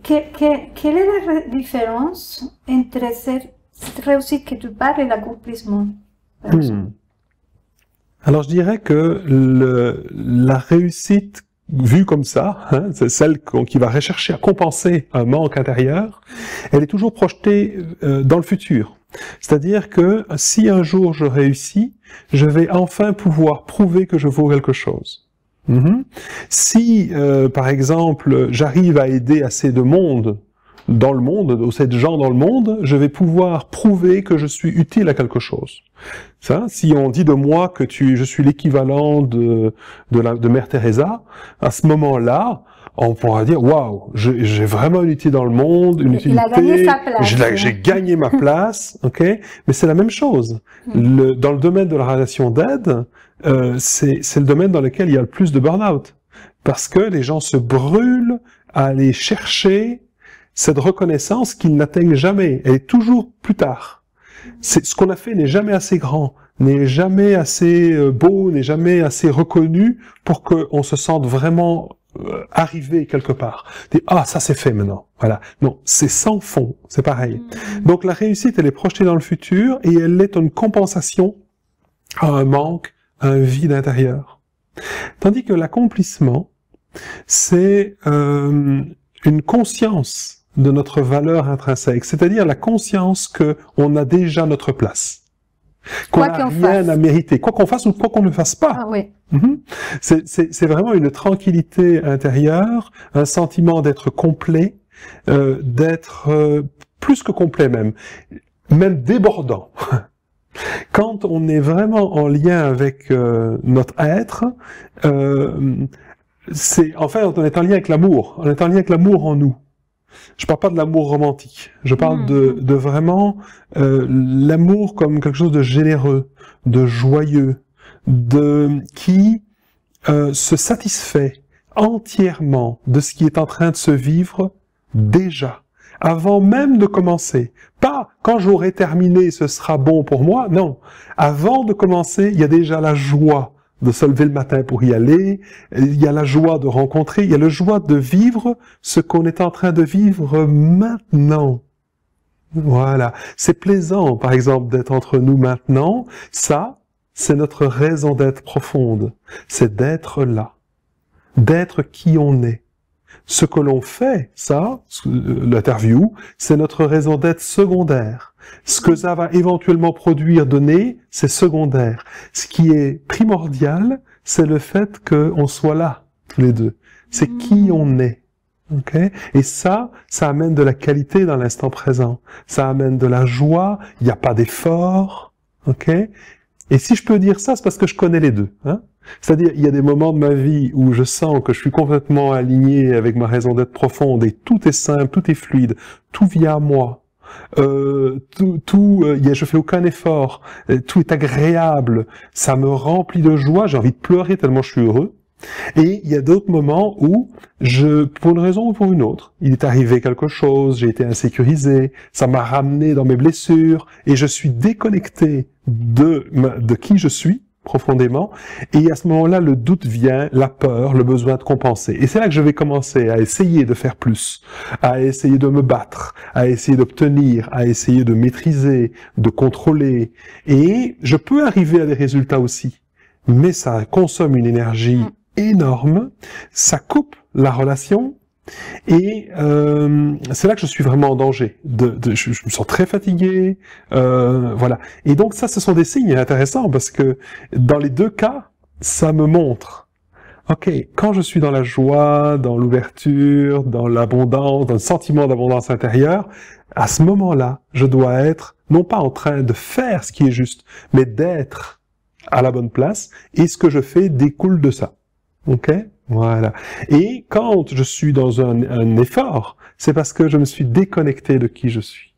quelle est la différence entre cette réussite que tu parles et l'accomplissement? Alors je dirais que la réussite vue comme ça, hein, c'est celle qui va rechercher à compenser un manque intérieur, elle est toujours projetée dans le futur. C'est-à-dire que si un jour je réussis, je vais enfin pouvoir prouver que je vaux quelque chose. Si, par exemple, j'arrive à aider assez de monde dans le monde, assez de gens dans le monde, je vais pouvoir prouver que je suis utile à quelque chose. Ça, si on dit de moi que je suis l'équivalent de Mère Teresa, à ce moment-là, on pourra dire waouh, j'ai vraiment une utilité dans le monde, une utilité. Il a gagné sa place. J'ai gagné ma place, ok. Mais c'est la même chose. Dans le domaine de la relation d'aide, c'est le domaine dans lequel il y a le plus de burn-out, parce que les gens se brûlent à aller chercher cette reconnaissance qu'ils n'atteignent jamais. Elle est toujours plus tard. Ce qu'on a fait n'est jamais assez grand, n'est jamais assez beau, n'est jamais assez reconnu pour qu'on se sente vraiment arrivé quelque part. Ah, ça c'est fait maintenant. Voilà. Non, c'est sans fond. C'est pareil. Donc la réussite, elle est projetée dans le futur et elle est une compensation à un manque, à un vide intérieur. Tandis que l'accomplissement, c'est une conscience de notre valeur intrinsèque, c'est-à-dire la conscience qu'on a déjà notre place, qu'on n'a rien à mériter, quoi qu'on fasse ou quoi qu'on ne fasse pas. Ah oui. C'est vraiment une tranquillité intérieure, un sentiment d'être complet, d'être plus que complet même débordant. Quand on est vraiment en lien avec notre être, on est en lien avec l'amour, on est en lien avec l'amour en nous. Je parle pas de l'amour romantique, je parle de vraiment l'amour comme quelque chose de généreux, de joyeux, qui se satisfait entièrement de ce qui est en train de se vivre déjà, avant même de commencer. Pas quand j'aurai terminé, ce sera bon pour moi, non. Avant de commencer, il y a déjà la joie de se lever le matin pour y aller, il y a la joie de rencontrer, il y a la joie de vivre ce qu'on est en train de vivre maintenant. Voilà. C'est plaisant, par exemple, d'être entre nous maintenant. Ça, c'est notre raison d'être profonde. C'est d'être là. D'être qui on est. Ce que l'on fait, ça, l'interview, c'est notre raison d'être secondaire. Ce que ça va éventuellement produire, donner, c'est secondaire. Ce qui est primordial, c'est le fait qu'on soit là, tous les deux. C'est qui on est. Okay? Et ça amène de la qualité dans l'instant présent. Ça amène de la joie, il n'y a pas d'effort. Okay? Et si je peux dire ça, c'est parce que je connais les deux. Hein? C'est-à-dire, il y a des moments de ma vie où je sens que je suis complètement aligné avec ma raison d'être profonde et tout est simple, tout est fluide, tout vient à moi. Je fais aucun effort, tout est agréable, ça me remplit de joie, j'ai envie de pleurer tellement je suis heureux. Et il y a d'autres moments où pour une raison ou pour une autre, il est arrivé quelque chose, j'ai été insécurisé, ça m'a ramené dans mes blessures et je suis déconnecté de qui je suis profondément, et à ce moment-là, le doute vient, la peur, le besoin de compenser. Et c'est là que je vais commencer à essayer de faire plus, à essayer de me battre, à essayer d'obtenir, à essayer de maîtriser, de contrôler. Et je peux arriver à des résultats aussi, mais ça consomme une énergie énorme, ça coupe la relation, et c'est là que je suis vraiment en danger. Je me sens très fatigué, voilà. Et donc ça, ce sont des signes intéressants parce que dans les deux cas, ça me montre. Ok, quand je suis dans la joie, dans l'ouverture, dans l'abondance, dans le sentiment d'abondance intérieure, à ce moment-là, je dois être non pas en train de faire ce qui est juste, mais d'être à la bonne place. Et ce que je fais découle de ça. Ok? Voilà. Et quand je suis dans un effort, c'est parce que je me suis déconnecté de qui je suis.